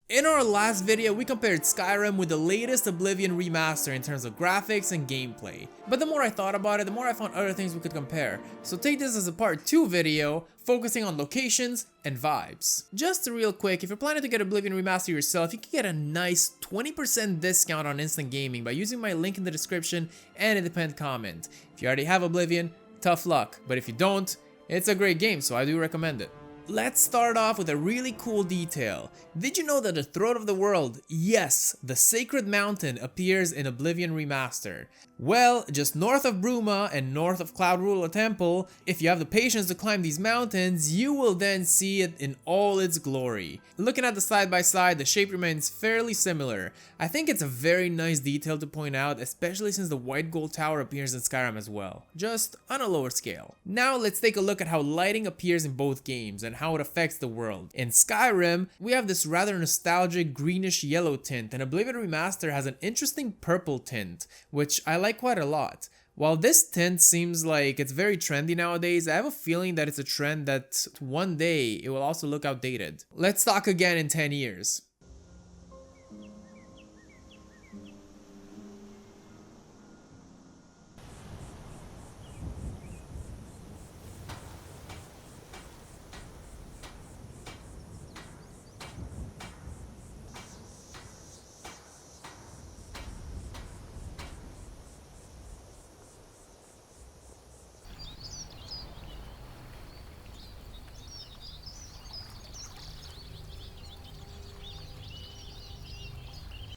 In our last video, we compared Skyrim with the latest Oblivion Remaster in terms of graphics and gameplay. But the more I thought about it, the more I found other things we could compare. So take this as a part 2 video, focusing on locations and vibes. Just real quick, if you're planning to get Oblivion Remaster yourself, you can get a nice 20% discount on instant gaming by using my link in the description and in the pinned comment. If you already have Oblivion, tough luck. But if you don't, it's a great game, so I do recommend it. Let's start off with a really cool detail. Did you know that the Throne of the World, yes, the Sacred Mountain, appears in Oblivion Remaster? Well, just north of Bruma and north of Cloud Ruler Temple, if you have the patience to climb these mountains, you will then see it in all its glory. Looking at the side by side, the shape remains fairly similar. I think it's a very nice detail to point out, especially since the white gold tower appears in Skyrim as well, just on a lower scale. Now let's take a look at how lighting appears in both games and how it affects the world. In Skyrim, we have this rather nostalgic greenish yellow tint, and Oblivion Remaster has an interesting purple tint, which I like quite a lot. While this tint seems like it's very trendy nowadays, I have a feeling that it's a trend that one day it will also look outdated. Let's talk again in 10 years.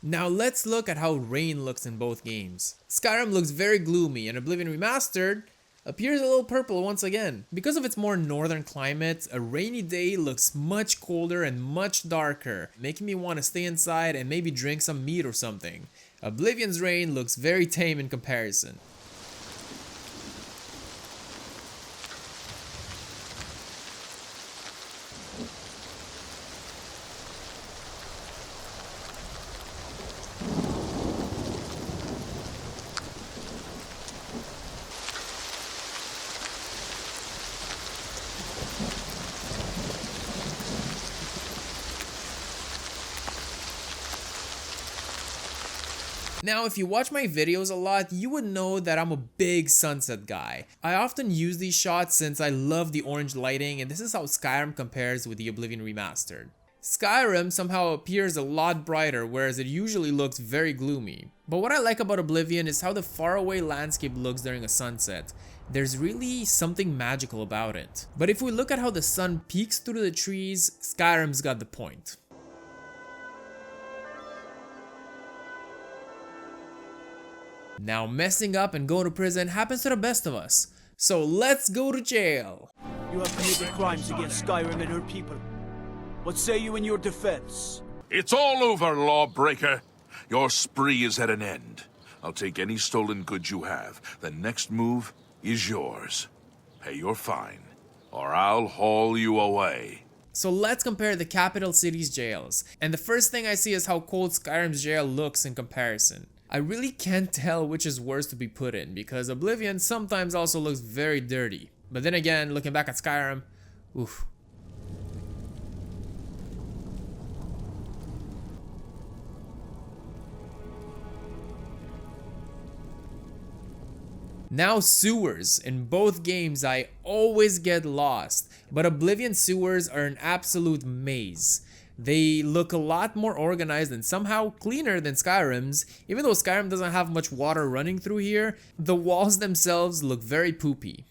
Now let's look at how rain looks in both games. Skyrim looks very gloomy and Oblivion Remastered appears a little purple once again. Because of its more northern climate, a rainy day looks much colder and much darker, making me want to stay inside and maybe drink some meat or something. Oblivion's rain looks very tame in comparison. Now, if you watch my videos a lot, you would know that I'm a big sunset guy. I often use these shots since I love the orange lighting, and this is how Skyrim compares with the Oblivion Remastered. Skyrim somehow appears a lot brighter, whereas it usually looks very gloomy. But what I like about Oblivion is how the faraway landscape looks during a sunset. There's really something magical about it. But if we look at how the sun peeks through the trees, Skyrim's got the point. Now messing up and going to prison happens to the best of us. So let's go to jail. You have committed crimes against Skyrim and her people. What say you in your defense? It's all over, lawbreaker. Your spree is at an end. I'll take any stolen goods you have. The next move is yours. Pay your fine, or I'll haul you away. So let's compare the capital city's jails. And the first thing I see is how cold Skyrim's jail looks in comparison. I really can't tell which is worse to be put in, because Oblivion sometimes also looks very dirty. But then again, looking back at Skyrim, oof. Now sewers. In both games I always get lost, but Oblivion sewers are an absolute maze. They look a lot more organized and somehow cleaner than Skyrim's. Even though Skyrim doesn't have much water running through here, the walls themselves look very poopy.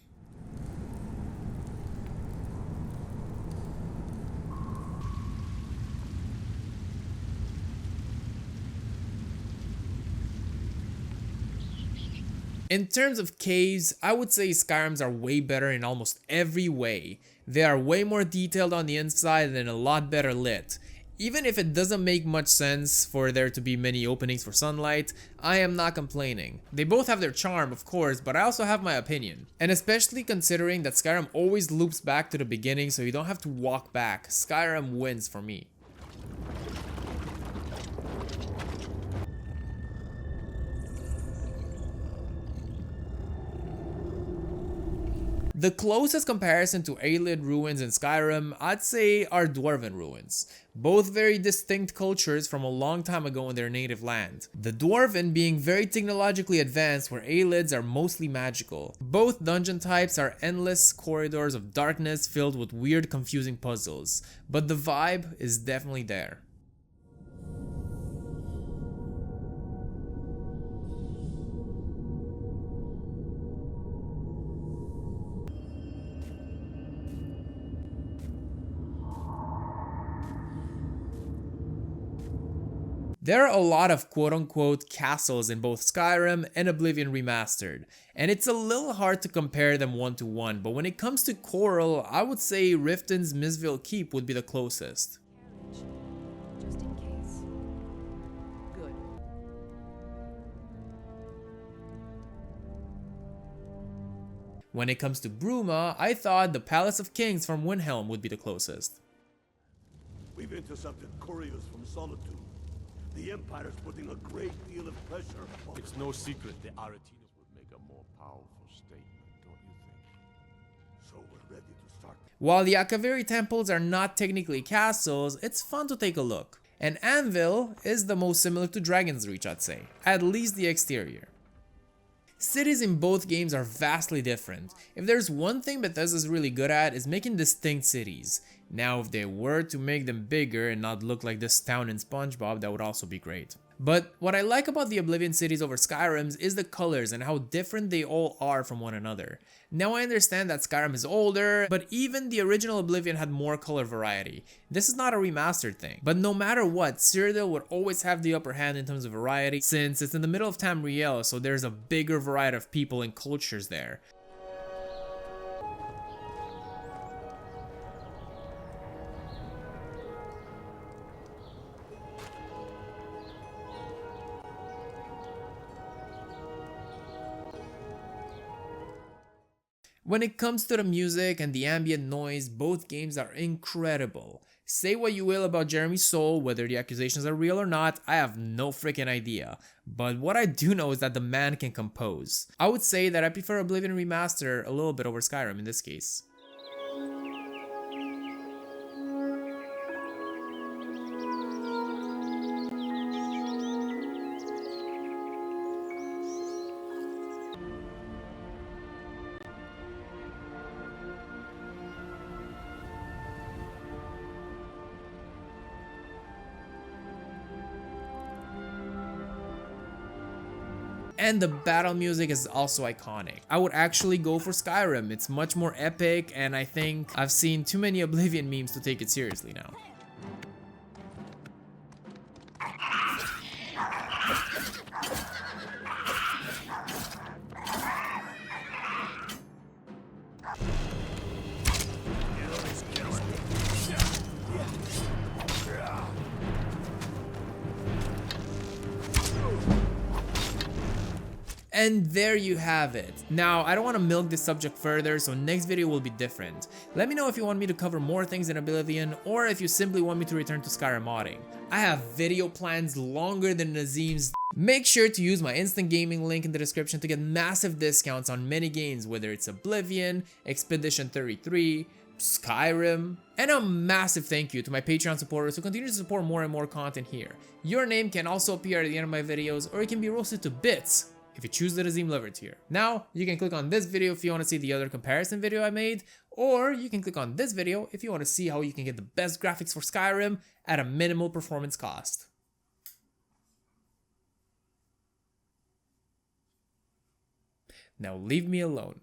In terms of caves, I would say Skyrim's are way better in almost every way. They are way more detailed on the inside and a lot better lit. Even if it doesn't make much sense for there to be many openings for sunlight, I am not complaining. They both have their charm, of course, but I also have my opinion. And especially considering that Skyrim always loops back to the beginning so you don't have to walk back, Skyrim wins for me. The closest comparison to Ayleid ruins in Skyrim, I'd say, are Dwarven ruins. Both very distinct cultures from a long time ago in their native land. The Dwarven being very technologically advanced, where Ayleids are mostly magical. Both dungeon types are endless corridors of darkness filled with weird, confusing puzzles, but the vibe is definitely there. There are a lot of quote-unquote castles in both Skyrim and Oblivion Remastered, and it's a little hard to compare them one to one, but when it comes to Coral, I would say Riften's Mistvale Keep would be the closest. Just in case. Good. When it comes to Bruma, I thought the Palace of Kings from Windhelm would be the closest. We've intercepted couriers from Solitude. The Empire's putting a great deal of pressure on... It's no secret the Aratinas would make a more powerful statement, don't you think? So we're ready to start. While the Akaviri temples are not technically castles, it's fun to take a look. And Anvil is the most similar to Dragon's Reach, I'd say, at least the exterior. Cities in both games are vastly different. If there's one thing Bethesda's really good at, is making distinct cities. Now, if they were to make them bigger and not look like this town in SpongeBob, that would also be great. But what I like about the Oblivion cities over Skyrim's is the colors and how different they all are from one another. Now I understand that Skyrim is older, but even the original Oblivion had more color variety. This is not a remastered thing. But no matter what, Cyrodiil would always have the upper hand in terms of variety, since it's in the middle of Tamriel, so there's a bigger variety of people and cultures there. When it comes to the music and the ambient noise, both games are incredible. Say what you will about Jeremy's soul, whether the accusations are real or not, I have no freaking idea. But what I do know is that the man can compose. I would say that I prefer Oblivion Remaster a little bit over Skyrim in this case. And the battle music is also iconic. I would actually go for Skyrim. It's much more epic, and I think I've seen too many Oblivion memes to take it seriously now. And there you have it. Now, I don't want to milk this subject further, so next video will be different. Let me know if you want me to cover more things in Oblivion, or if you simply want me to return to Skyrim modding. I have video plans longer than Nazim's. Make sure to use my instant gaming link in the description to get massive discounts on many games, whether it's Oblivion, Expedition 33, Skyrim, and a massive thank you to my Patreon supporters who continue to support more and more content here. Your name can also appear at the end of my videos, or it can be roasted to bits if you choose the Nazim Lover tier. Now, you can click on this video if you want to see the other comparison video I made, or you can click on this video if you want to see how you can get the best graphics for Skyrim at a minimal performance cost. Now leave me alone.